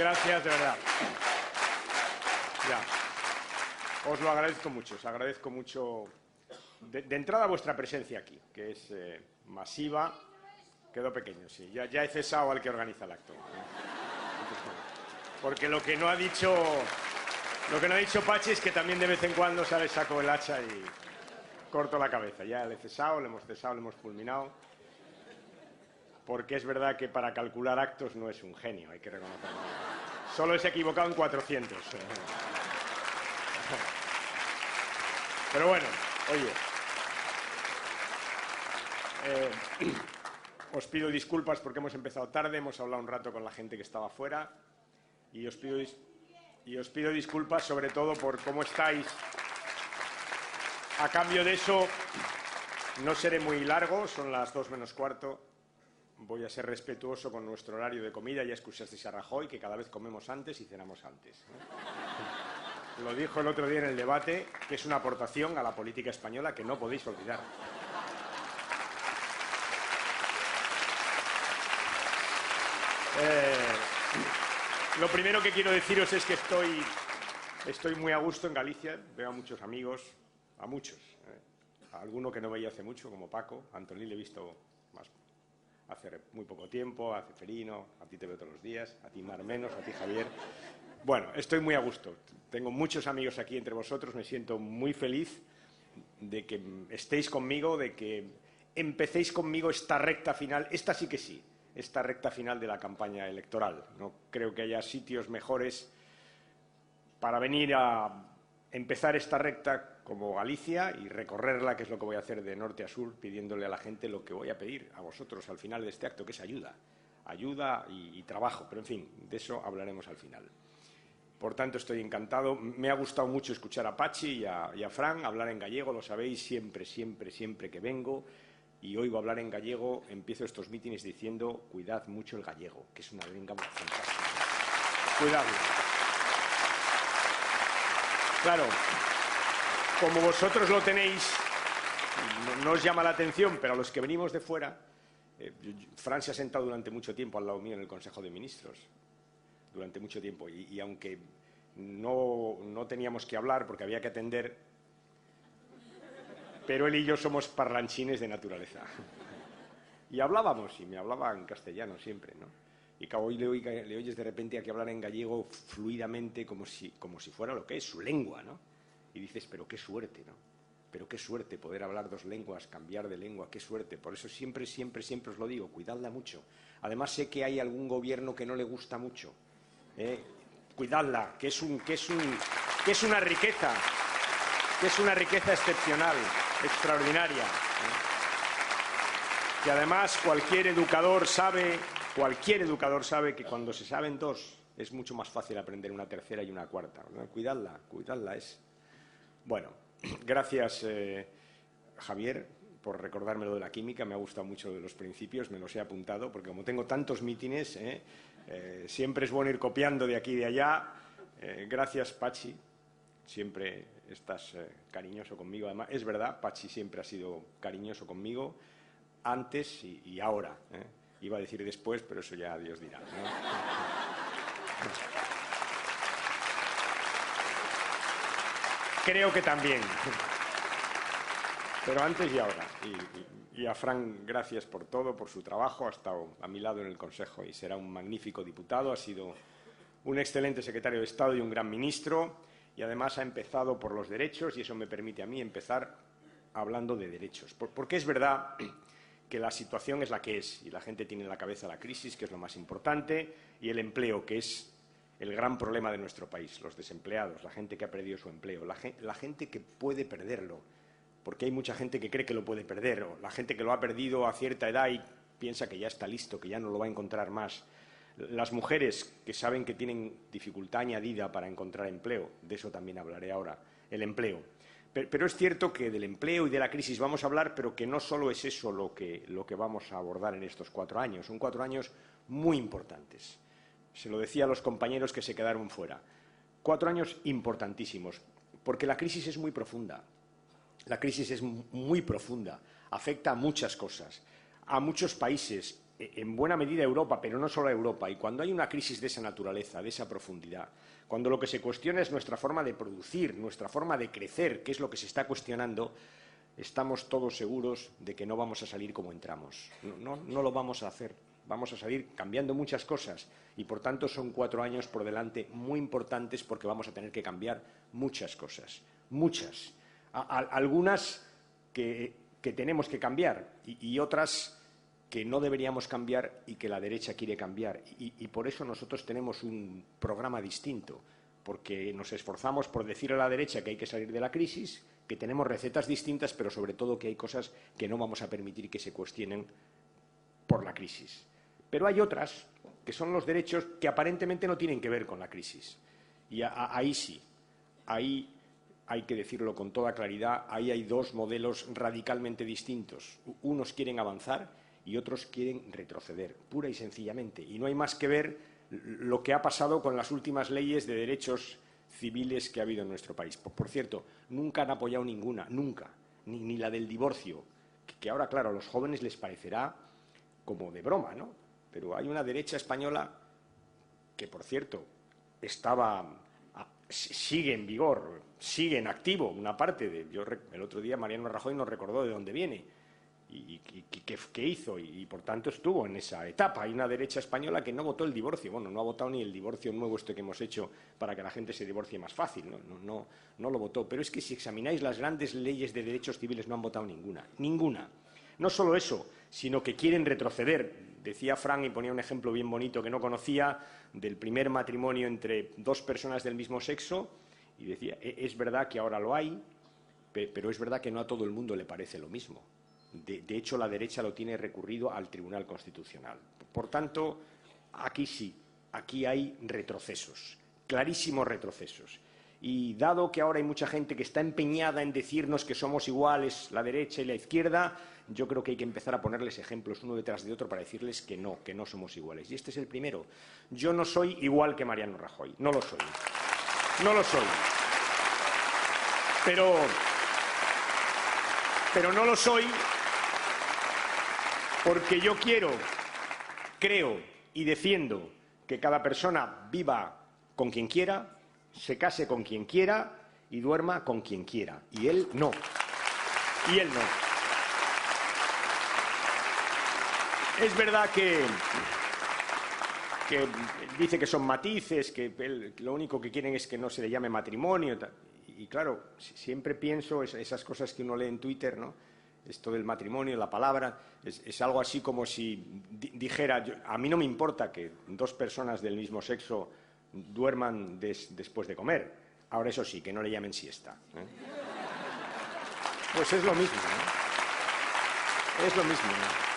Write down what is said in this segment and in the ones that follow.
Gracias, de verdad. Ya. Os lo agradezco mucho. Os agradezco mucho de entrada vuestra presencia aquí, que es masiva. Quedó pequeño, sí. Ya he cesado al que organiza el acto. Porque lo que no ha dicho Pachi es que también de vez en cuando sale, saco el hacha y corto la cabeza. Ya le he cesado, le hemos fulminado. Porque es verdad que para calcular actos no es un genio, hay que reconocerlo. Solo se ha equivocado en 400. Pero bueno, oye, os pido disculpas porque hemos empezado tarde, hemos hablado un rato con la gente que estaba fuera y os pido disculpas sobre todo por cómo estáis. A cambio de eso, no seré muy largo, son las 2 menos cuarto. Voy a ser respetuoso con nuestro horario de comida. Ya escuchasteis a Rajoy, que cada vez comemos antes y cenamos antes. Lo dijo el otro día en el debate, que es una aportación a la política española que no podéis olvidar. Lo primero que quiero deciros es que estoy muy a gusto en Galicia. Veo a muchos amigos, a muchos. A alguno que no veía hace mucho, como Paco. A Antolín le he visto más hace muy poco tiempo, a Ceferino, a ti te veo todos los días, a ti Mar menos, a ti Javier. Bueno, estoy muy a gusto. Tengo muchos amigos aquí entre vosotros, me siento muy feliz de que estéis conmigo, de que empecéis conmigo esta recta final, esta sí que sí, esta recta final de la campaña electoral. No creo que haya sitios mejores para venir a empezar esta recta como Galicia y recorrerla, que es lo que voy a hacer de norte a sur, pidiéndole a la gente lo que voy a pedir a vosotros al final de este acto, que es ayuda y trabajo, pero en fin, de eso hablaremos al final. Por tanto, estoy encantado. Me ha gustado mucho escuchar a Pachi y a Fran hablar en gallego, lo sabéis, siempre que vengo y oigo hablar en gallego, empiezo estos mítines diciendo cuidad mucho el gallego, que es una lengua fantástica. Cuidadlo. Claro, como vosotros lo tenéis, no os llama la atención, pero a los que venimos de fuera, Fran se ha sentado durante mucho tiempo al lado mío en el Consejo de Ministros, durante mucho tiempo, y aunque no teníamos que hablar porque había que atender, pero él y yo somos parlanchines de naturaleza. Y hablábamos, y me hablaba en castellano siempre, ¿no? Y hoy le oyes de repente a que hablar en gallego fluidamente como si fuera lo que es, su lengua, ¿no? Y dices, pero qué suerte, ¿no? Pero qué suerte poder hablar 2 lenguas, cambiar de lengua, qué suerte. Por eso siempre os lo digo, cuidadla mucho. Además sé que hay algún gobierno que no le gusta mucho. Cuidadla, que es una riqueza, excepcional, extraordinaria. Y además cualquier educador sabe que cuando se saben 2 es mucho más fácil aprender una tercera y una cuarta. Cuidadla es. Bueno, gracias Javier por recordarme lo de la química, me ha gustado mucho de los principios, me los he apuntado, porque como tengo tantos mítines, siempre es bueno ir copiando de aquí y de allá. Gracias Pachi, siempre estás cariñoso conmigo. Además, es verdad, Pachi siempre ha sido cariñoso conmigo, antes y ahora. Iba a decir después, pero eso ya Dios dirá, ¿no? Creo que también. Pero antes y ahora. Y a Fran, gracias por todo, por su trabajo. Ha estado a mi lado en el Consejo y será un magnífico diputado. Ha sido un excelente secretario de Estado y un gran ministro. Y además ha empezado por los derechos, y eso me permite a mí empezar hablando de derechos. Porque es verdad que la situación es la que es y la gente tiene en la cabeza la crisis, que es lo más importante, y el empleo, que es el gran problema de nuestro país, los desempleados, la gente que ha perdido su empleo, la gente que puede perderlo, porque hay mucha gente que cree que lo puede perder, o la gente que lo ha perdido a cierta edad y piensa que ya está listo, que ya no lo va a encontrar más. Las mujeres que saben que tienen dificultad añadida para encontrar empleo, de eso también hablaré ahora, el empleo. Pero es cierto que del empleo y de la crisis vamos a hablar, pero que no solo es eso lo que vamos a abordar en estos 4 años. Son 4 años muy importantes. Se lo decía a los compañeros que se quedaron fuera. 4 años importantísimos, porque la crisis es muy profunda. La crisis es muy profunda, afecta a muchas cosas, a muchos países. en buena medida Europa, pero no solo Europa. Y cuando hay una crisis de esa naturaleza, de esa profundidad, cuando lo que se cuestiona es nuestra forma de producir, nuestra forma de crecer, que es lo que se está cuestionando, estamos todos seguros de que no vamos a salir como entramos. No lo vamos a hacer. Vamos a salir cambiando muchas cosas y, por tanto, son 4 años por delante muy importantes porque vamos a tener que cambiar muchas cosas, muchas. Algunas que tenemos que cambiar y otras que no deberíamos cambiar y que la derecha quiere cambiar. Y por eso nosotros tenemos un programa distinto, porque nos esforzamos por decir a la derecha que hay que salir de la crisis, que tenemos recetas distintas, pero sobre todo que hay cosas que no vamos a permitir que se cuestionen por la crisis. Pero hay otras, que son los derechos que aparentemente no tienen que ver con la crisis. Y ahí sí, ahí hay que decirlo con toda claridad, ahí hay 2 modelos radicalmente distintos. Unos quieren avanzar y otros quieren retroceder, pura y sencillamente. Y no hay más que ver lo que ha pasado con las últimas leyes de derechos civiles que ha habido en nuestro país. Por cierto, nunca han apoyado ninguna, nunca, ni la del divorcio, que ahora, claro, a los jóvenes les parecerá como de broma, ¿no? Pero hay una derecha española que, por cierto, sigue en vigor, sigue en activo una parte de... el otro día Mariano Rajoy nos recordó de dónde viene y qué hizo y, por tanto, estuvo en esa etapa. Hay una derecha española que no votó el divorcio. Bueno, no ha votado ni el divorcio nuevo que hemos hecho para que la gente se divorcie más fácil. No lo votó. Pero es que si examináis las grandes leyes de derechos civiles no han votado ninguna. Ninguna. No solo eso, sino que quieren retroceder. Decía Frank, y ponía un ejemplo bien bonito que no conocía, del primer matrimonio entre 2 personas del mismo sexo, y decía, es verdad que ahora lo hay, pero es verdad que no a todo el mundo le parece lo mismo. De hecho, la derecha lo tiene recurrido al Tribunal Constitucional. Por tanto, aquí sí, aquí hay retrocesos, clarísimos retrocesos. Y dado que ahora hay mucha gente que está empeñada en decirnos que somos iguales, la derecha y la izquierda, yo creo que hay que empezar a ponerles ejemplos uno detrás de otro para decirles que no somos iguales. Y este es el primero. Yo no soy igual que Mariano Rajoy, no lo soy. No lo soy. Pero no lo soy porque yo creo y defiendo que cada persona viva con quien quiera, se case con quien quiera y duerma con quien quiera. Y él no. Y él no. Es verdad que dice que son matices, que lo único que quieren es que no se le llame matrimonio. Y claro, siempre pienso esas cosas que uno lee en Twitter, ¿no? Esto del matrimonio, la palabra, es algo así como si dijera, a mí no me importa que 2 personas del mismo sexo duerman después de comer. Ahora, eso sí, que no le llamen siesta, ¿eh? Pues es lo mismo, ¿no? Es lo mismo, ¿no?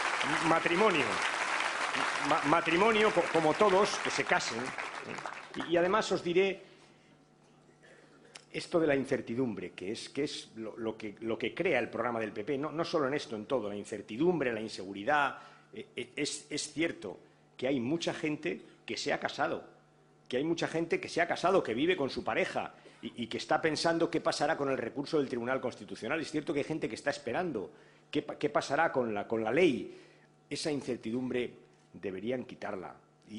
Matrimonio, como todos, que se casen, ¿eh? Y además os diré esto de la incertidumbre, que es lo que crea el programa del PP, no solo en esto, en todo, la incertidumbre, la inseguridad. Es cierto que hay mucha gente que se ha casado, que vive con su pareja y que está pensando qué pasará con el recurso del Tribunal Constitucional. Es cierto que hay gente que está esperando qué pasará con la ley. Esa incertidumbre deberían quitarla.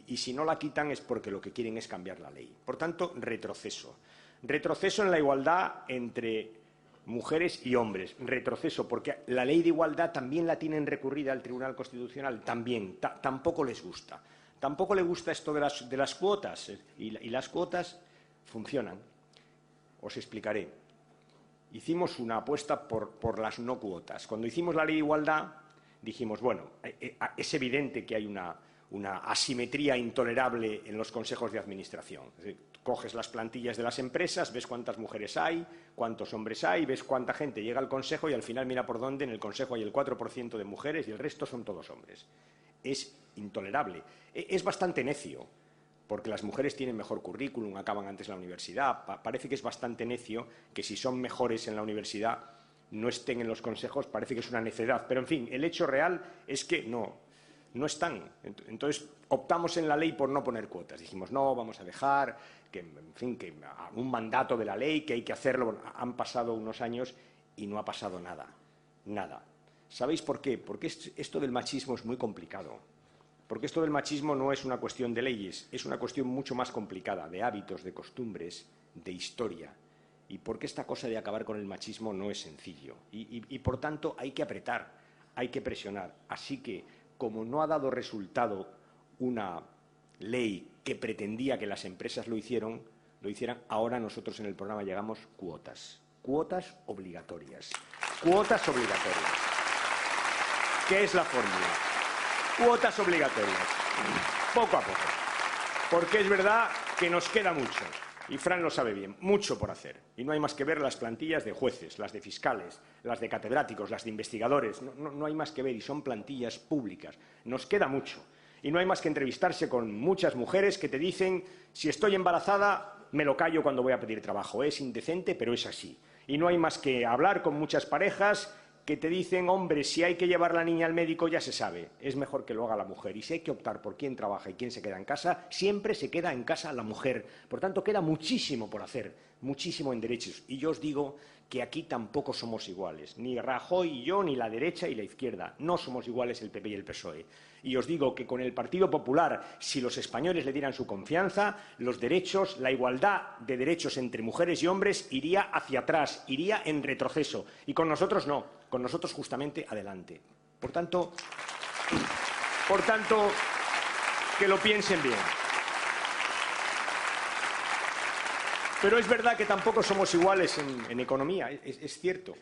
Y si no la quitan es porque lo que quieren es cambiar la ley. Por tanto, retroceso. Retroceso en la igualdad entre mujeres y hombres. Retroceso, porque la ley de igualdad también la tienen recurrida al Tribunal Constitucional. También. Tampoco les gusta. Tampoco le gusta esto de las cuotas. Y las cuotas funcionan. Os explicaré. Hicimos una apuesta por las no cuotas. Cuando hicimos la ley de igualdad, dijimos, bueno, es evidente que hay una asimetría intolerable en los consejos de administración. Es decir, coges las plantillas de las empresas, ves cuántas mujeres hay, cuántos hombres hay, ves cuánta gente llega al consejo y al final mira por dónde en el consejo hay el 4% de mujeres y el resto son todos hombres. Es intolerable. Es bastante necio, porque las mujeres tienen mejor currículum, acaban antes la universidad. Parece que es bastante necio que si son mejores en la universidad no estén en los consejos, parece que es una necedad. Pero, en fin, el hecho real es que no están. Entonces, optamos en la ley por no poner cuotas. Dijimos, no, vamos a dejar que, en fin, que un mandato de la ley, que hay que hacerlo. Bueno, han pasado unos años y no ha pasado nada. Nada. ¿Sabéis por qué? Porque esto del machismo es muy complicado. Porque esto del machismo no es una cuestión de leyes, es una cuestión mucho más complicada, de hábitos, de costumbres, de historia. Y porque esta cosa de acabar con el machismo no es sencillo. Y por tanto, hay que apretar, hay que presionar. Así que, como no ha dado resultado una ley que pretendía que las empresas lo hicieran, ahora nosotros en el programa llegamos cuotas. Cuotas obligatorias. Cuotas obligatorias. ¿Qué es la fórmula? Cuotas obligatorias. Poco a poco. Porque es verdad que nos queda mucho. Y Fran lo sabe bien, mucho por hacer. Y no hay más que ver las plantillas de jueces, las de fiscales, las de catedráticos, las de investigadores. No hay más que ver, y son plantillas públicas. Nos queda mucho. Y no hay más que entrevistarse con muchas mujeres que te dicen, si estoy embarazada, me lo callo cuando voy a pedir trabajo. Es indecente, pero es así. Y no hay más que hablar con muchas parejas que te dicen, hombre, si hay que llevar la niña al médico ya se sabe, es mejor que lo haga la mujer. Y si hay que optar por quién trabaja y quién se queda en casa, siempre se queda en casa la mujer. Por tanto, queda muchísimo por hacer, muchísimo en derechos. Y yo os digo que aquí tampoco somos iguales, ni Rajoy y yo, ni la derecha y la izquierda. No somos iguales el PP y el PSOE. Y os digo que con el Partido Popular, si los españoles le dieran su confianza, los derechos, la igualdad de derechos entre mujeres y hombres iría hacia atrás, iría en retroceso. Y con nosotros no, con nosotros justamente adelante. Por tanto, que lo piensen bien. Pero es verdad que tampoco somos iguales en economía, es cierto.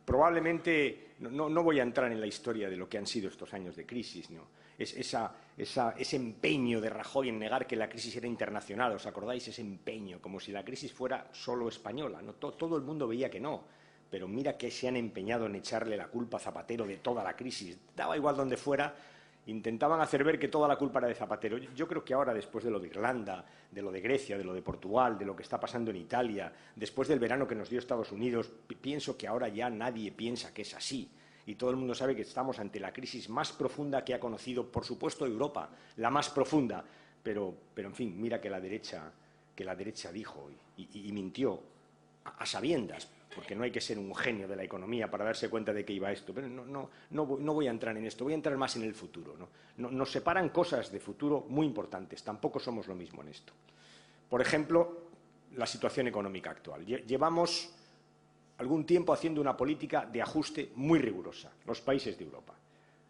Probablemente, no voy a entrar en la historia de lo que han sido estos años de crisis, ¿no? Ese empeño de Rajoy en negar que la crisis era internacional, ¿os acordáis? Ese empeño, como si la crisis fuera solo española, ¿no? Todo el mundo veía que no, pero mira que se han empeñado en echarle la culpa a Zapatero de toda la crisis. Daba igual donde fuera, intentaban hacer ver que toda la culpa era de Zapatero. Yo creo que ahora, después de lo de Irlanda, de lo de Grecia, de lo de Portugal, de lo que está pasando en Italia, después del verano que nos dio Estados Unidos, pienso que ahora ya nadie piensa que es así. Y todo el mundo sabe que estamos ante la crisis más profunda que ha conocido, por supuesto, Europa, la más profunda. Pero en fin, mira que la derecha dijo y mintió a sabiendas, porque no hay que ser un genio de la economía para darse cuenta de que iba esto. Pero no voy a entrar en esto, voy a entrar más en el futuro, ¿no? Nos separan cosas de futuro muy importantes, tampoco somos lo mismo en esto. Por ejemplo, la situación económica actual. Llevamos algún tiempo haciendo una política de ajuste muy rigurosa, los países de Europa.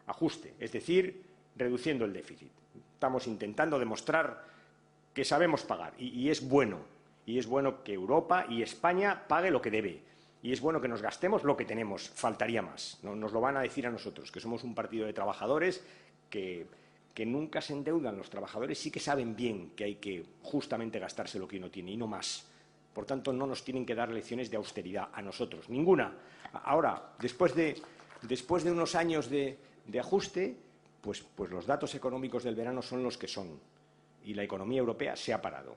Ajuste, es decir, reduciendo el déficit. Estamos intentando demostrar que sabemos pagar y es bueno. Y es bueno que Europa y España pague lo que debe. Y es bueno que nos gastemos lo que tenemos, faltaría más. ¿No? Nos lo van a decir a nosotros, que somos un partido de trabajadores que nunca se endeudan. Los trabajadores sí que saben bien que hay que justamente gastarse lo que uno tiene y no más. Por tanto, no nos tienen que dar lecciones de austeridad a nosotros, ninguna. Ahora, después de unos años de ajuste, pues los datos económicos del verano son los que son. Y la economía europea se ha parado.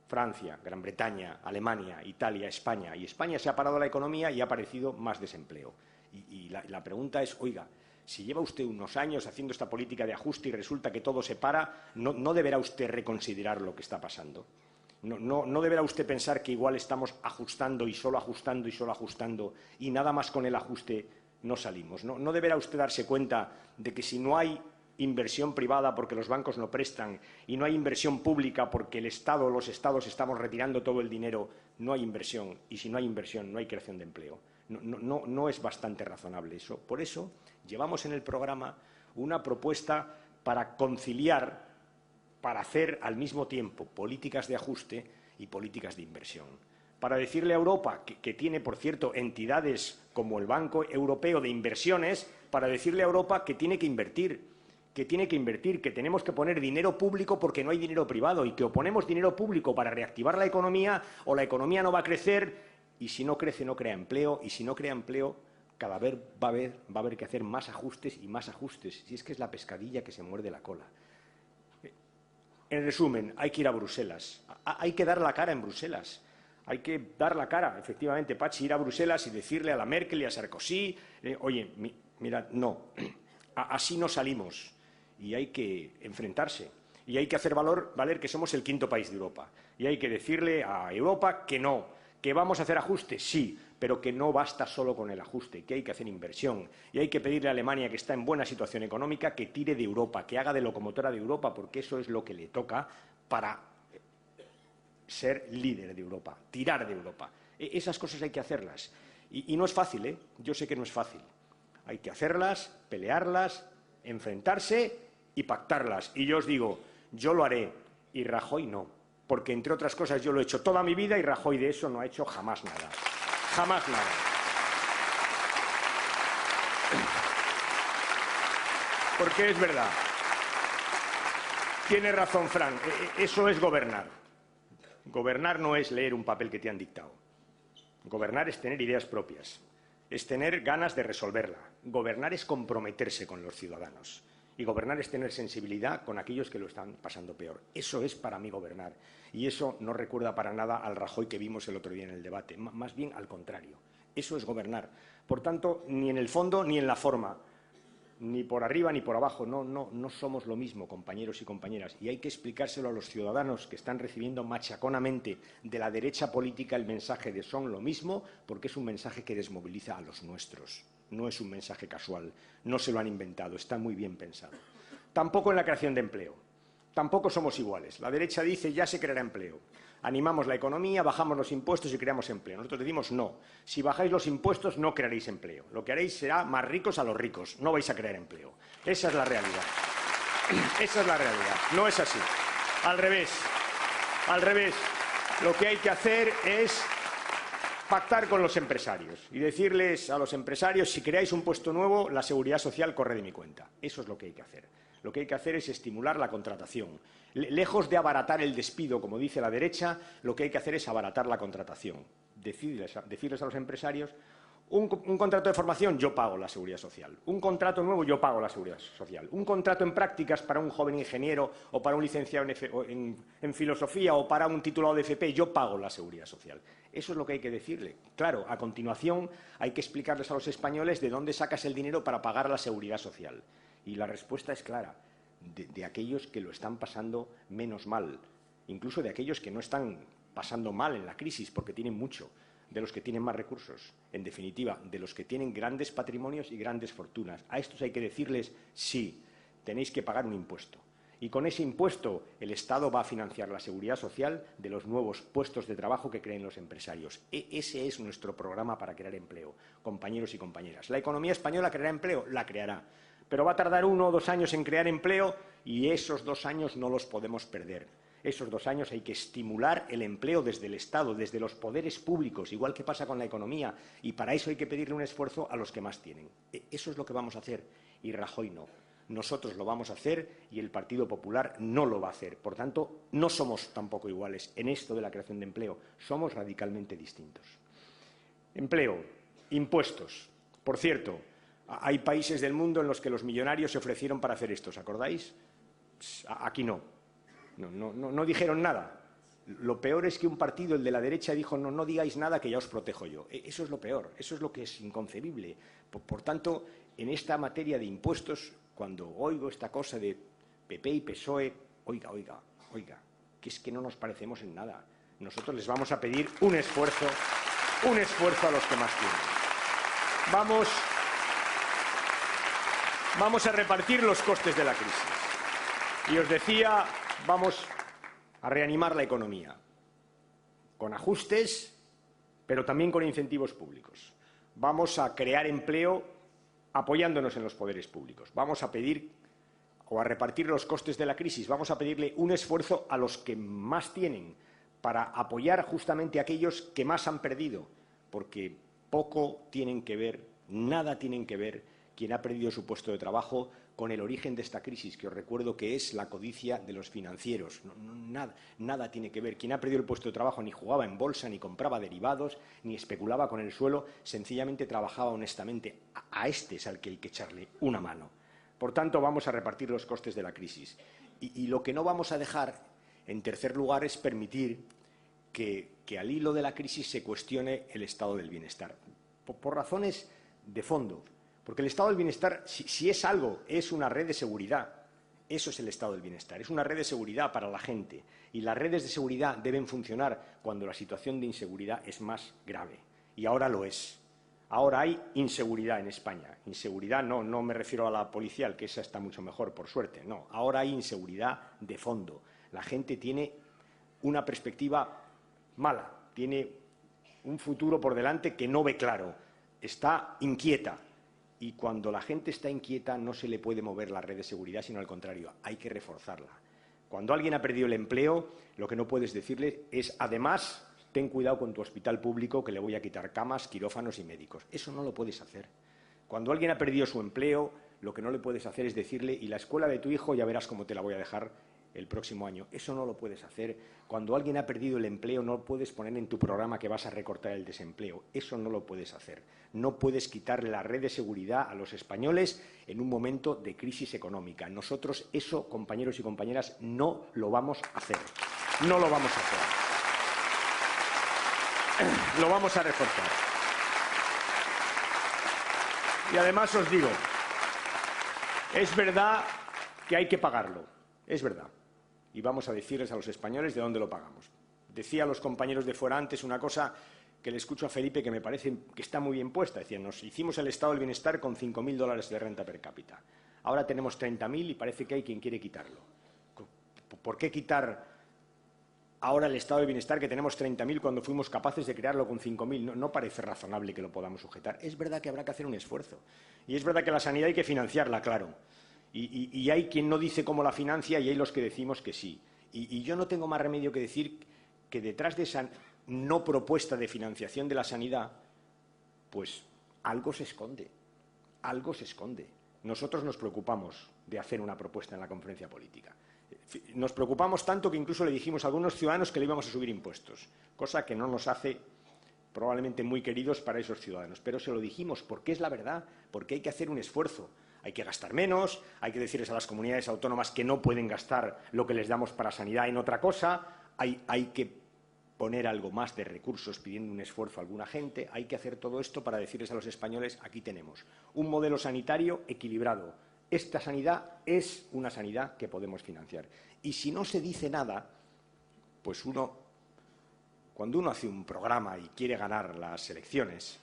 Francia, Gran Bretaña, Alemania, Italia, España. Y España se ha parado la economía y ha aparecido más desempleo. Y la pregunta es, oiga, si lleva usted unos años haciendo esta política de ajuste y resulta que todo se para, ¿no deberá usted reconsiderar lo que está pasando? ¿No deberá usted pensar que igual estamos ajustando y solo ajustando y solo ajustando y nada más con el ajuste no salimos? ¿No deberá usted darse cuenta de que si no hay inversión privada porque los bancos no prestan y no hay inversión pública porque el Estado, los Estados estamos retirando todo el dinero, no hay inversión? Y si no hay inversión, no hay creación de empleo. No es bastante razonable eso. Por eso llevamos en el programa una propuesta para conciliar, para hacer al mismo tiempo políticas de ajuste y políticas de inversión. Para decirle a Europa, que tiene, por cierto, entidades como el Banco Europeo de Inversiones, para decirle a Europa que tiene que invertir, que tenemos que poner dinero público porque no hay dinero privado y que o ponemos dinero público para reactivar la economía o la economía no va a crecer y si no crece no crea empleo y si no crea empleo cada vez va a haber que hacer más ajustes y más ajustes. Si es que es la pescadilla que se muerde la cola. En resumen, hay que ir a Bruselas, hay que dar la cara en Bruselas. Hay que dar la cara, efectivamente, Pachi, ir a Bruselas y decirle a la Merkel y a Sarkozy, oye, mirad, no, así no salimos. Y hay que enfrentarse. Y hay que hacer valer que somos el quinto país de Europa. Y hay que decirle a Europa que no, ¿Que vamos a hacer ajustes? Sí, pero que no basta solo con el ajuste, que hay que hacer inversión. Y hay que pedirle a Alemania, que está en buena situación económica, que tire de Europa, que haga de locomotora de Europa, porque eso es lo que le toca para ser líder de Europa, tirar de Europa. Esas cosas hay que hacerlas. Y no es fácil, ¿eh? Yo sé que no es fácil. Hay que hacerlas, pelearlas, enfrentarse y pactarlas. Y yo os digo, yo lo haré y Rajoy no. Porque, entre otras cosas, yo lo he hecho toda mi vida y Rajoy de eso no ha hecho jamás nada. Jamás nada. Porque es verdad. Tiene razón, Fran. Eso es gobernar. Gobernar no es leer un papel que te han dictado. Gobernar es tener ideas propias. Es tener ganas de resolverla. Gobernar es comprometerse con los ciudadanos. Y gobernar es tener sensibilidad con aquellos que lo están pasando peor. Eso es para mí gobernar. Y eso no recuerda para nada al Rajoy que vimos el otro día en el debate. Más bien al contrario. Eso es gobernar. Por tanto, ni en el fondo ni en la forma, ni por arriba ni por abajo. No somos lo mismo, compañeros y compañeras. Y hay que explicárselo a los ciudadanos que están recibiendo machaconamente de la derecha política el mensaje de son lo mismo, porque es un mensaje que desmoviliza a los nuestros. No es un mensaje casual, no se lo han inventado, está muy bien pensado. Tampoco en la creación de empleo. Tampoco somos iguales. La derecha dice ya se creará empleo. Animamos la economía, bajamos los impuestos y creamos empleo. Nosotros decimos no. Si bajáis los impuestos no crearéis empleo. Lo que haréis será más ricos a los ricos. No vais a crear empleo. Esa es la realidad. Esa es la realidad. No es así. Al revés. Al revés. Lo que hay que hacer es pactar con los empresarios y decirles a los empresarios, si creáis un puesto nuevo, la seguridad social corre de mi cuenta. Eso es lo que hay que hacer. Lo que hay que hacer es estimular la contratación. Lejos de abaratar el despido, como dice la derecha, lo que hay que hacer es abaratar la contratación. Decirles a los empresarios, un contrato de formación, yo pago la seguridad social. Un contrato nuevo, yo pago la seguridad social. Un contrato en prácticas para un joven ingeniero o para un licenciado en filosofía o para un titulado de FP, yo pago la seguridad social. Eso es lo que hay que decirle. Claro, a continuación hay que explicarles a los españoles de dónde sacas el dinero para pagar la seguridad social. Y la respuesta es clara, de aquellos que lo están pasando menos mal, incluso de aquellos que no están pasando mal en la crisis porque tienen mucho, de los que tienen más recursos, en definitiva, de los que tienen grandes patrimonios y grandes fortunas. A estos hay que decirles, sí, tenéis que pagar un impuesto. Y con ese impuesto el Estado va a financiar la seguridad social de los nuevos puestos de trabajo que creen los empresarios. Ese es nuestro programa para crear empleo, compañeros y compañeras. ¿La economía española creará empleo? La creará. Pero va a tardar 1 o 2 años en crear empleo y esos 2 años no los podemos perder. Esos 2 años hay que estimular el empleo desde el Estado, desde los poderes públicos, igual que pasa con la economía, y para eso hay que pedirle un esfuerzo a los que más tienen. Eso es lo que vamos a hacer, y Rajoy no. Nosotros lo vamos a hacer y el Partido Popular no lo va a hacer. Por tanto, no somos tampoco iguales en esto de la creación de empleo. Somos radicalmente distintos. Empleo, impuestos. Por cierto, hay países del mundo en los que los millonarios se ofrecieron para hacer esto, ¿os acordáis? Aquí no. No dijeron nada. Lo peor es que un partido, el de la derecha, dijo no digáis nada que ya os protejo yo. Eso es lo peor, eso es lo que es inconcebible. Por tanto, en esta materia de impuestos, cuando oigo esta cosa de PP y PSOE, oiga, que es que no nos parecemos en nada. Nosotros les vamos a pedir un esfuerzo a los que más tienen. Vamos a repartir los costes de la crisis. Y os decía, vamos a reanimar la economía, con ajustes, pero también con incentivos públicos. Vamos a crear empleo apoyándonos en los poderes públicos. Vamos a pedir o a repartir los costes de la crisis. Vamos a pedirle un esfuerzo a los que más tienen para apoyar justamente a aquellos que más han perdido, porque poco tienen que ver, nada tienen que ver quien ha perdido su puesto de trabajo con el origen de esta crisis, que os recuerdo que es la codicia de los financieros. Nada tiene que ver. Quien ha perdido el puesto de trabajo ni jugaba en bolsa, ni compraba derivados, ni especulaba con el suelo, sencillamente trabajaba honestamente. A este es al que hay que echarle una mano. Por tanto, vamos a repartir los costes de la crisis. Y lo que no vamos a dejar, en tercer lugar, es permitir que al hilo de la crisis se cuestione el estado del bienestar. Por razones de fondo. Porque el estado del bienestar, si es algo, es una red de seguridad. Eso es el estado del bienestar. Es una red de seguridad para la gente. Y las redes de seguridad deben funcionar cuando la situación de inseguridad es más grave. Y ahora lo es. Ahora hay inseguridad en España. Inseguridad no me refiero a la policial, que esa está mucho mejor, por suerte. No, ahora hay inseguridad de fondo. La gente tiene una perspectiva mala, tiene un futuro por delante que no ve claro, está inquieta. Y cuando la gente está inquieta no se le puede mover la red de seguridad, sino al contrario, hay que reforzarla. Cuando alguien ha perdido el empleo, lo que no puedes decirle es, además, ten cuidado con tu hospital público que le voy a quitar camas, quirófanos y médicos. Eso no lo puedes hacer. Cuando alguien ha perdido su empleo, lo que no le puedes hacer es decirle, y la escuela de tu hijo ya verás cómo te la voy a dejar el próximo año. Eso no lo puedes hacer. Cuando alguien ha perdido el empleo, no puedes poner en tu programa que vas a recortar el desempleo. Eso no lo puedes hacer. No puedes quitarle la red de seguridad a los españoles en un momento de crisis económica. Nosotros eso, compañeros y compañeras, no lo vamos a hacer. No lo vamos a hacer. Lo vamos a reforzar. Y además os digo, es verdad que hay que pagarlo. Es verdad. Y vamos a decirles a los españoles de dónde lo pagamos. Decía a los compañeros de fuera antes una cosa que le escucho a Felipe que me parece que está muy bien puesta. Decía, nos hicimos el estado del bienestar con 5.000 dólares de renta per cápita. Ahora tenemos 30.000 y parece que hay quien quiere quitarlo. ¿Por qué quitar ahora el estado del bienestar que tenemos 30.000 cuando fuimos capaces de crearlo con 5.000? No parece razonable que lo podamos sujetar. Es verdad que habrá que hacer un esfuerzo. Y es verdad que la sanidad hay que financiarla, claro. Y hay quien no dice cómo la financia y hay los que decimos que sí. Y yo no tengo más remedio que decir que detrás de esa no propuesta de financiación de la sanidad, pues algo se esconde. Algo se esconde. Nosotros nos preocupamos de hacer una propuesta en la conferencia política. Nos preocupamos tanto que incluso le dijimos a algunos ciudadanos que le íbamos a subir impuestos, cosa que no nos hace probablemente muy queridos para esos ciudadanos. Pero se lo dijimos porque es la verdad, porque hay que hacer un esfuerzo. Hay que gastar menos, hay que decirles a las comunidades autónomas que no pueden gastar lo que les damos para sanidad en otra cosa, hay que poner algo más de recursos pidiendo un esfuerzo a alguna gente, hay que hacer todo esto para decirles a los españoles, aquí tenemos un modelo sanitario equilibrado. Esta sanidad es una sanidad que podemos financiar. Y si no se dice nada, pues cuando uno hace un programa y quiere ganar las elecciones,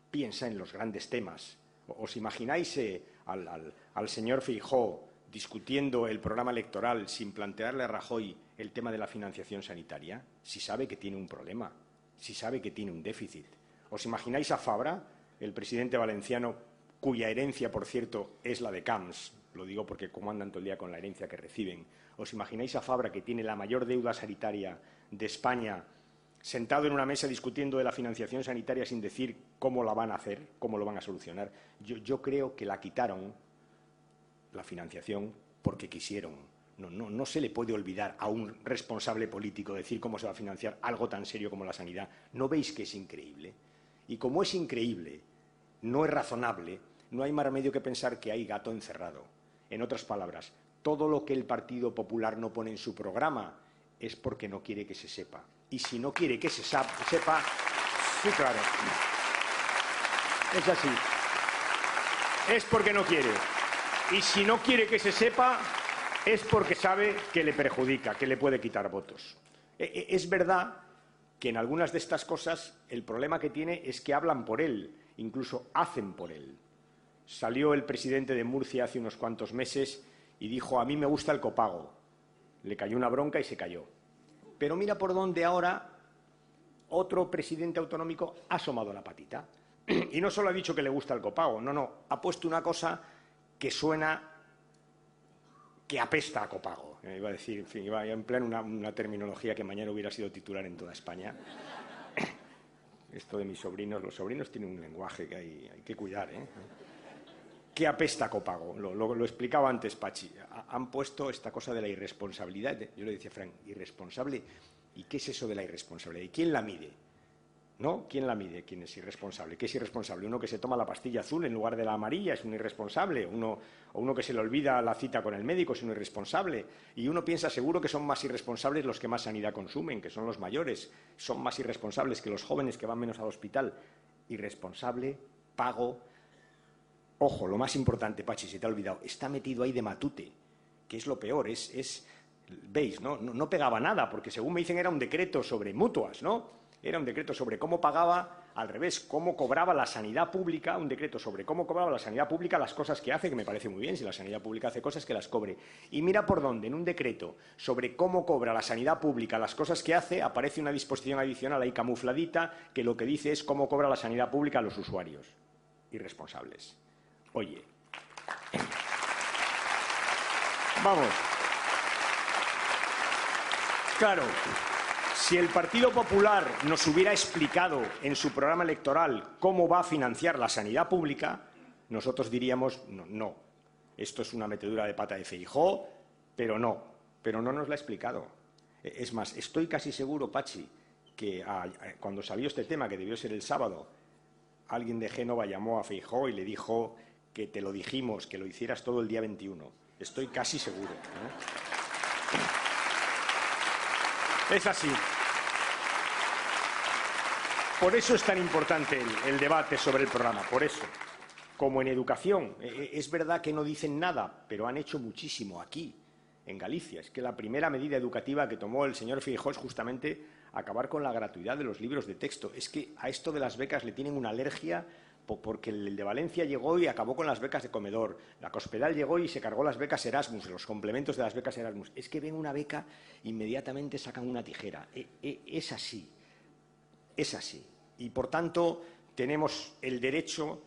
piensa en los grandes temas. ¿Os imagináis al señor Feijóo discutiendo el programa electoral sin plantearle a Rajoy el tema de la financiación sanitaria? Si sabe que tiene un problema, si sabe que tiene un déficit. ¿Os imagináis a Fabra, el presidente valenciano, cuya herencia, por cierto, es la de Camps? Lo digo porque como andan todo el día con la herencia que reciben. ¿Os imagináis a Fabra, que tiene la mayor deuda sanitaria de España, sentado en una mesa discutiendo de la financiación sanitaria sin decir cómo la van a hacer, cómo lo van a solucionar? Yo creo que la quitaron, la financiación, porque quisieron. No se le puede olvidar a un responsable político decir cómo se va a financiar algo tan serio como la sanidad. ¿No veis que es increíble? Y como es increíble, no es razonable, no hay más remedio que pensar que hay gato encerrado. En otras palabras, todo lo que el Partido Popular no pone en su programa es porque no quiere que se sepa. Y si no quiere que se sepa, sí, claro, es así. Es porque no quiere. Y si no quiere que se sepa, es porque sabe que le perjudica, que le puede quitar votos. Es verdad que en algunas de estas cosas el problema que tiene es que hablan por él, incluso hacen por él. Salió el presidente de Murcia hace unos cuantos meses y dijo, a mí me gusta el copago. Le cayó una bronca y se cayó. Pero mira por dónde ahora otro presidente autonómico ha asomado la patita. Y no solo ha dicho que le gusta el copago, no, ha puesto una cosa que suena, que apesta a copago. Iba a decir, en fin, iba a emplear una terminología que mañana hubiera sido titular en toda España. Esto de mis sobrinos, los sobrinos tienen un lenguaje que hay que cuidar, ¿eh? ¿Qué apesta a copago? Lo explicaba antes Pachi. Han puesto esta cosa de la irresponsabilidad. Yo le decía a Frank, ¿irresponsable? ¿Y qué es eso de la irresponsabilidad? ¿Y quién la mide? ¿No? ¿Quién la mide? ¿Quién es irresponsable? ¿Qué es irresponsable? ¿Uno que se toma la pastilla azul en lugar de la amarilla es un irresponsable? ¿O uno que se le olvida la cita con el médico es un irresponsable? Y uno piensa seguro que son más irresponsables los que más sanidad consumen, que son los mayores. Son más irresponsables que los jóvenes que van menos al hospital. Irresponsable, pago. Ojo, lo más importante, Pachi, se te ha olvidado, está metido ahí de matute. que es lo peor, veis, no pegaba nada, porque según me dicen era un decreto sobre mutuas, ¿no? Era un decreto sobre cómo pagaba, al revés, cómo cobraba la sanidad pública, un decreto sobre cómo cobraba la sanidad pública las cosas que hace, que me parece muy bien, si la sanidad pública hace cosas, que las cobre. Y mira por dónde, en un decreto sobre cómo cobra la sanidad pública las cosas que hace, aparece una disposición adicional ahí camufladita, que lo que dice es cómo cobra la sanidad pública a los usuarios irresponsables. Oye, vamos. Claro, si el Partido Popular nos hubiera explicado en su programa electoral cómo va a financiar la sanidad pública, nosotros diríamos no, esto es una metedura de pata de Feijóo, pero no nos la ha explicado. Es más, estoy casi seguro, Pachi, que cuando salió este tema, que debió ser el sábado, alguien de Génova llamó a Feijóo y le dijo que te lo dijimos, que lo hicieras todo el día 21. Estoy casi seguro, ¿eh? Es así. Por eso es tan importante el debate sobre el programa, por eso. Como en educación, es verdad que no dicen nada, pero han hecho muchísimo aquí, en Galicia. Es que la primera medida educativa que tomó el señor Feijóo es justamente acabar con la gratuidad de los libros de texto. Es que a esto de las becas le tienen una alergia porque el de Valencia llegó y acabó con las becas de comedor. La Cospedal llegó y se cargó las becas Erasmus, los complementos de las becas Erasmus. Es que ven una beca, inmediatamente sacan una tijera. Es así. Es así. Y, por tanto, tenemos el derecho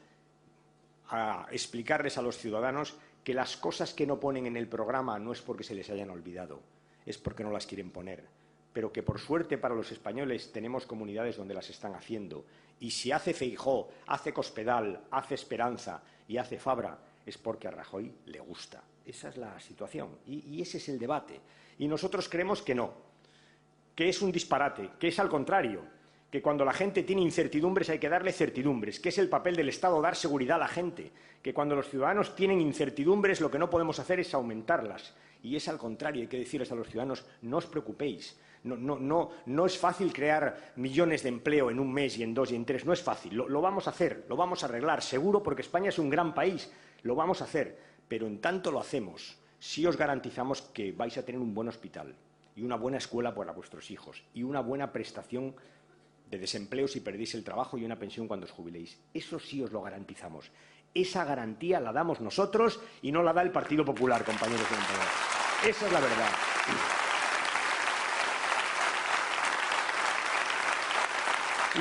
a explicarles a los ciudadanos que las cosas que no ponen en el programa no es porque se les hayan olvidado, es porque no las quieren poner. Pero que, por suerte para los españoles, tenemos comunidades donde las están haciendo. Y si hace Feijóo, hace Cospedal, hace Esperanza y hace Fabra, es porque a Rajoy le gusta. Esa es la situación. Y ese es el debate. Y nosotros creemos que no, que es un disparate, que es al contrario, que cuando la gente tiene incertidumbres hay que darle certidumbres, que es el papel del Estado dar seguridad a la gente, que cuando los ciudadanos tienen incertidumbres lo que no podemos hacer es aumentarlas. Y es al contrario, hay que decirles a los ciudadanos, no os preocupéis, no es fácil crear millones de empleo en un mes y en 2 y en 3, no es fácil, lo vamos a hacer, lo vamos a arreglar, seguro, porque España es un gran país, lo vamos a hacer, pero en tanto lo hacemos, sí os garantizamos que vais a tener un buen hospital y una buena escuela para vuestros hijos y una buena prestación de desempleo si perdéis el trabajo y una pensión cuando os jubiléis. Eso sí os lo garantizamos. Esa garantía la damos nosotros y no la da el Partido Popular, compañeros y compañeras. Esa es la verdad.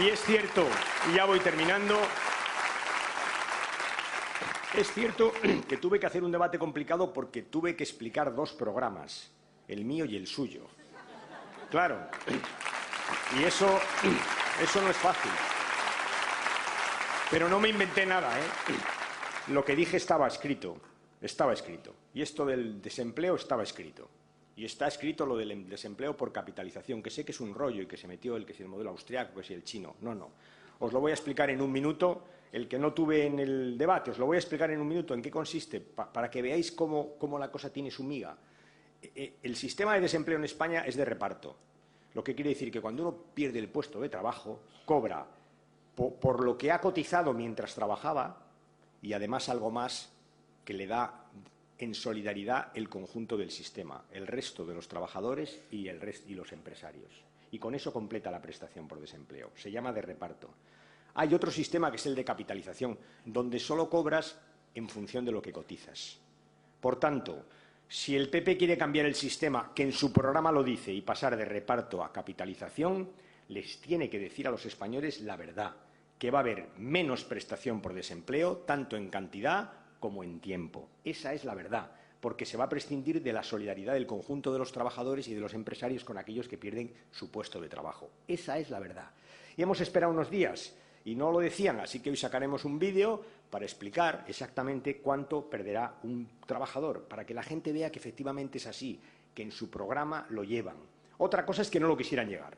Y es cierto, y ya voy terminando, es cierto que tuve que hacer un debate complicado porque tuve que explicar 2 programas, el mío y el suyo. Claro. Y eso no es fácil. Pero no me inventé nada, ¿eh? Lo que dije estaba escrito. Y esto del desempleo estaba escrito. Y está escrito lo del desempleo por capitalización, que sé que es un rollo y que se metió que si el modelo austriaco, que si el chino. No. Os lo voy a explicar en un minuto, el que no tuve en el debate, os lo voy a explicar en un minuto en qué consiste, para que veáis cómo la cosa tiene su miga. El sistema de desempleo en España es de reparto. Lo que quiere decir que cuando uno pierde el puesto de trabajo, cobra por lo que ha cotizado mientras trabajaba y además algo más que le da en solidaridad el conjunto del sistema, el resto de los trabajadores y los empresarios. Y con eso completa la prestación por desempleo. Se llama de reparto. Hay otro sistema que es el de capitalización, donde solo cobras en función de lo que cotizas. Por tanto, si el PP quiere cambiar el sistema, que en su programa lo dice, y pasar de reparto a capitalización, les tiene que decir a los españoles la verdad, que va a haber menos prestación por desempleo, tanto en cantidad como en tiempo. Esa es la verdad, porque se va a prescindir de la solidaridad del conjunto de los trabajadores y de los empresarios con aquellos que pierden su puesto de trabajo. Esa es la verdad. Y hemos esperado unos días y no lo decían, así que hoy sacaremos un vídeo para explicar exactamente cuánto perderá un trabajador, para que la gente vea que efectivamente es así, que en su programa lo llevan. Otra cosa es que no lo quisieran llegar.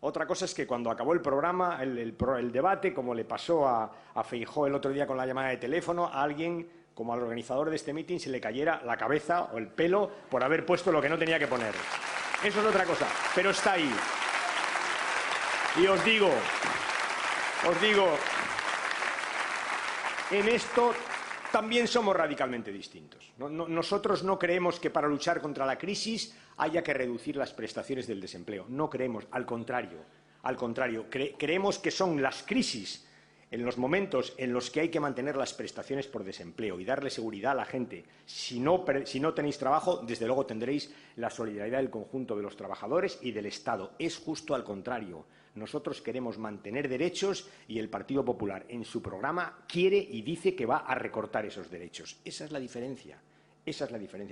Otra cosa es que cuando acabó el programa, el debate, como le pasó a Feijóo el otro día con la llamada de teléfono, a alguien, como al organizador de este mitin, se le cayera la cabeza o el pelo por haber puesto lo que no tenía que poner. Eso es otra cosa, pero está ahí. Y os digo, en esto también somos radicalmente distintos. Nosotros no creemos que para luchar contra la crisis haya que reducir las prestaciones del desempleo. No creemos, al contrario. Creemos que son las crisis en los momentos en los que hay que mantener las prestaciones por desempleo y darle seguridad a la gente. Si no tenéis trabajo, desde luego tendréis la solidaridad del conjunto de los trabajadores y del Estado. Es justo al contrario. Nosotros queremos mantener derechos y el Partido Popular en su programa quiere y dice que va a recortar esos derechos. Esa es la diferencia.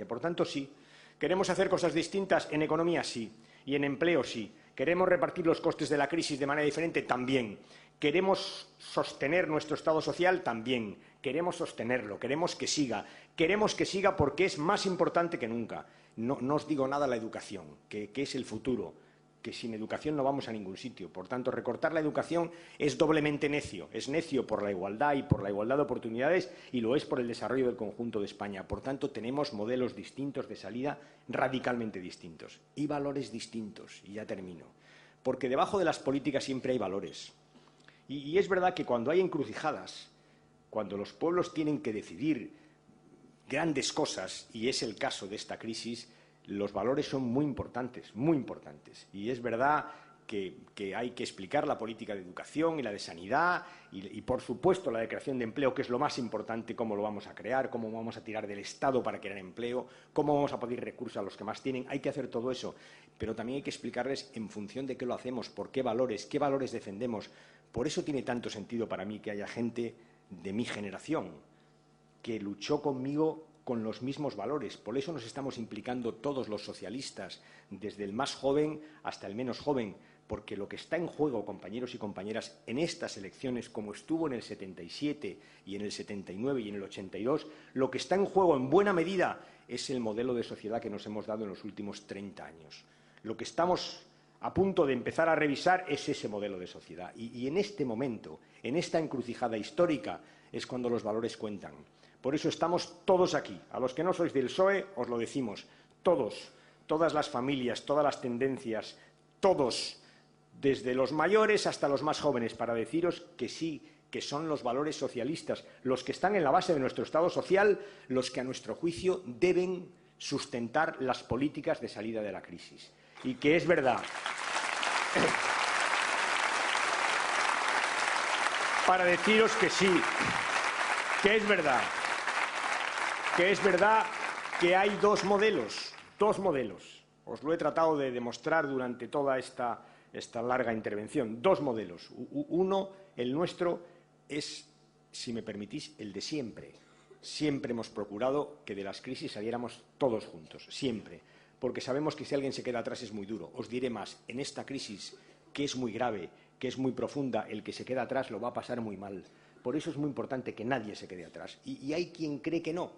Por tanto, sí. ¿Queremos hacer cosas distintas? En economía, sí. Y en empleo, sí. ¿Queremos repartir los costes de la crisis de manera diferente? También. ¿Queremos sostener nuestro Estado social? También. Queremos sostenerlo, queremos que siga. Queremos que siga porque es más importante que nunca. No os digo nada la educación, que es el futuro, que sin educación no vamos a ningún sitio. Por tanto, recortar la educación es doblemente necio. Es necio por la igualdad y por la igualdad de oportunidades y lo es por el desarrollo del conjunto de España. Por tanto, tenemos modelos distintos de salida, radicalmente distintos. Y valores distintos. Y ya termino. Porque debajo de las políticas siempre hay valores. Y es verdad que cuando hay encrucijadas, cuando los pueblos tienen que decidir grandes cosas, y es el caso de esta crisis, los valores son muy importantes, muy importantes. Y es verdad que hay que explicar la política de educación y la de sanidad y, por supuesto, la de creación de empleo, que es lo más importante, cómo lo vamos a crear, cómo vamos a tirar del Estado para crear empleo, cómo vamos a pedir recursos a los que más tienen. Hay que hacer todo eso, pero también hay que explicarles en función de qué lo hacemos, por qué valores defendemos. Por eso tiene tanto sentido para mí que haya gente de mi generación que luchó conmigo con los mismos valores. Por eso nos estamos implicando todos los socialistas, desde el más joven hasta el menos joven, porque lo que está en juego, compañeros y compañeras, en estas elecciones, como estuvo en el 77 y en el 79 y en el 82, lo que está en juego en buena medida es el modelo de sociedad que nos hemos dado en los últimos 30 años. Lo que estamos a punto de empezar a revisar es ese modelo de sociedad. Y en este momento, en esta encrucijada histórica, es cuando los valores cuentan. Por eso estamos todos aquí. A los que no sois del PSOE, os lo decimos. Todos, todas las familias, todas las tendencias, todos, desde los mayores hasta los más jóvenes, para deciros que sí, que son los valores socialistas, los que están en la base de nuestro Estado social, los que a nuestro juicio deben sustentar las políticas de salida de la crisis. Y que es verdad. Para deciros que sí, que es verdad que hay dos modelos. Os lo he tratado de demostrar durante toda esta larga intervención. Dos modelos. Uno, el nuestro, es, si me permitís, el de siempre. Siempre hemos procurado que de las crisis saliéramos todos juntos, siempre. Porque sabemos que si alguien se queda atrás es muy duro. Os diré más, en esta crisis, que es muy grave, que es muy profunda, el que se queda atrás lo va a pasar muy mal. Por eso es muy importante que nadie se quede atrás. Y hay quien cree que no.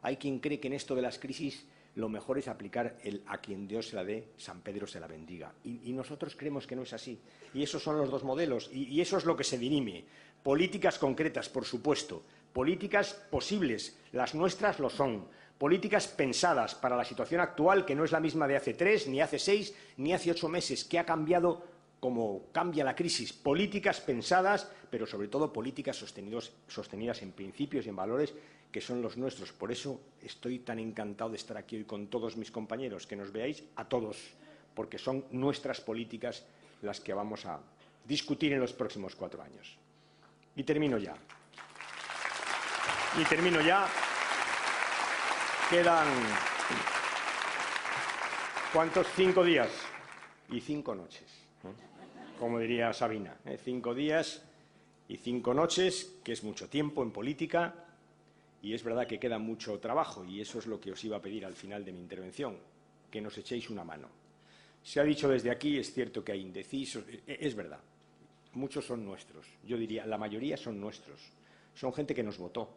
Hay quien cree que en esto de las crisis lo mejor es aplicar el a quien Dios se la dé, San Pedro se la bendiga. Y nosotros creemos que no es así. Y esos son los dos modelos. Y eso es lo que se dirime. Políticas concretas, por supuesto. Políticas posibles. Las nuestras lo son. Políticas pensadas para la situación actual, que no es la misma de hace 3, ni hace 6, ni hace 8 meses, que ha cambiado como cambia la crisis. Políticas pensadas, pero sobre todo políticas sostenidas en principios y en valores que son los nuestros. Por eso estoy tan encantado de estar aquí hoy con todos mis compañeros, que nos veáis a todos, porque son nuestras políticas las que vamos a discutir en los próximos 4 años. Y termino ya. Quedan, ¿cuántos? 5 días y 5 noches, como diría Sabina, 5 días y 5 noches, que es mucho tiempo en política, y es verdad que queda mucho trabajo, y eso es lo que os iba a pedir al final de mi intervención, que nos echéis una mano. Se ha dicho desde aquí, es cierto que hay indecisos, es verdad, muchos son nuestros, yo diría, la mayoría son nuestros, son gente que nos votó,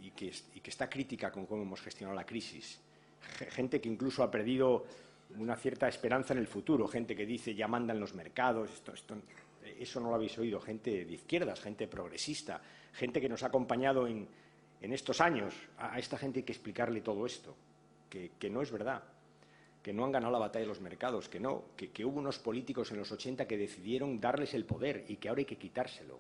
y que está crítica con cómo hemos gestionado la crisis. Gente que incluso ha perdido una cierta esperanza en el futuro. Gente que dice ya mandan los mercados. Eso no lo habéis oído. Gente de izquierdas, gente progresista. Gente que nos ha acompañado en estos años. A esta gente hay que explicarle todo esto. Que no es verdad. Que no han ganado la batalla de los mercados. Que hubo unos políticos en los 80 que decidieron darles el poder y que ahora hay que quitárselo.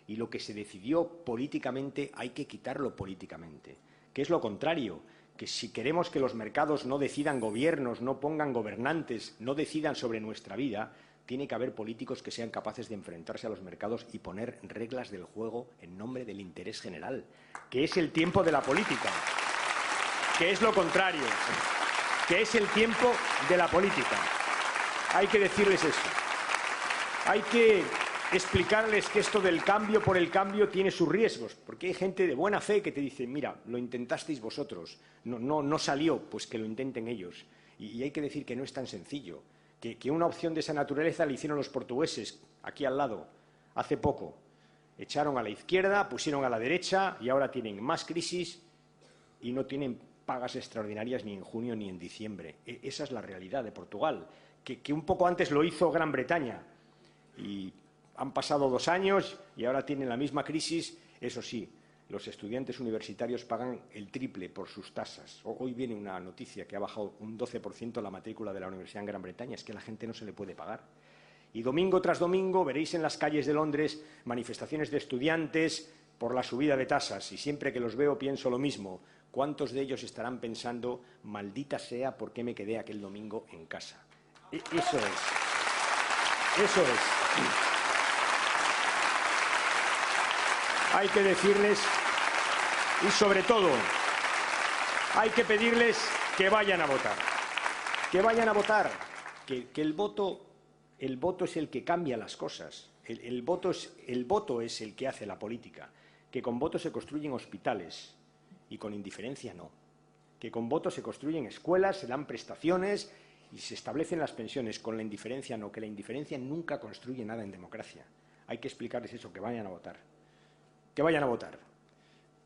y lo que se decidió políticamente hay que quitarlo políticamente, que es lo contrario, que si queremos que los mercados no decidan gobiernos, no pongan gobernantes, no decidan sobre nuestra vida, tiene que haber políticos que sean capaces de enfrentarse a los mercados y poner reglas del juego en nombre del interés general, que es el tiempo de la política, que es lo contrario, que es el tiempo de la política. Hay que decirles eso. Hay que explicarles que esto del cambio por el cambio tiene sus riesgos, porque hay gente de buena fe que te dice, mira, lo intentasteis vosotros, no salió, pues que lo intenten ellos. Y hay que decir que no es tan sencillo, que una opción de esa naturaleza la hicieron los portugueses, aquí al lado, hace poco. Echaron a la izquierda, pusieron a la derecha y ahora tienen más crisis y no tienen pagas extraordinarias ni en junio ni en diciembre. Esa es la realidad de Portugal, que un poco antes lo hizo Gran Bretaña. Y han pasado 2 años y ahora tienen la misma crisis. Eso sí, los estudiantes universitarios pagan el triple por sus tasas. Hoy viene una noticia que ha bajado un 12% la matrícula de la universidad en Gran Bretaña. Es que a la gente no se le puede pagar. Y domingo tras domingo veréis en las calles de Londres manifestaciones de estudiantes por la subida de tasas. Y siempre que los veo pienso lo mismo. ¿Cuántos de ellos estarán pensando, maldita sea, por qué me quedé aquel domingo en casa? Eso es. Eso es. Hay que decirles, y sobre todo, hay que pedirles que vayan a votar. Que vayan a votar. Que el voto es el que cambia las cosas. El voto es el que hace la política. Que con voto se construyen hospitales y con indiferencia no. Que con voto se construyen escuelas, se dan prestaciones y se establecen las pensiones. Con la indiferencia no, que la indiferencia nunca construye nada en democracia. Hay que explicarles eso, que vayan a votar. Que vayan a votar.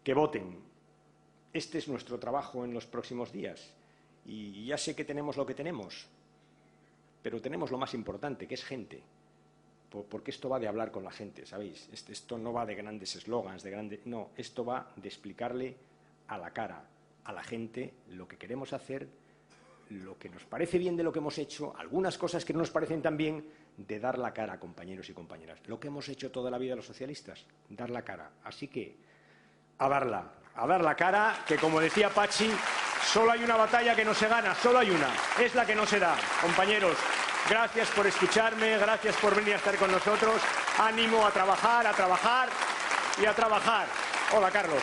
Que voten. Este es nuestro trabajo en los próximos días. Y ya sé que tenemos lo que tenemos, pero tenemos lo más importante, que es gente. Porque esto va de hablar con la gente, ¿sabéis? Esto no va de grandes eslogans, no, esto va de explicarle a la cara a la gente lo que queremos hacer, lo que nos parece bien de lo que hemos hecho, algunas cosas que no nos parecen tan bien, de dar la cara, compañeros y compañeras. Lo que hemos hecho toda la vida los socialistas, dar la cara. Así que, a dar la cara, que como decía Pachi, solo hay una batalla que no se gana, solo hay una, es la que no se da. Compañeros, gracias por escucharme, gracias por venir a estar con nosotros. Ánimo a trabajar y a trabajar. Hola, Carlos.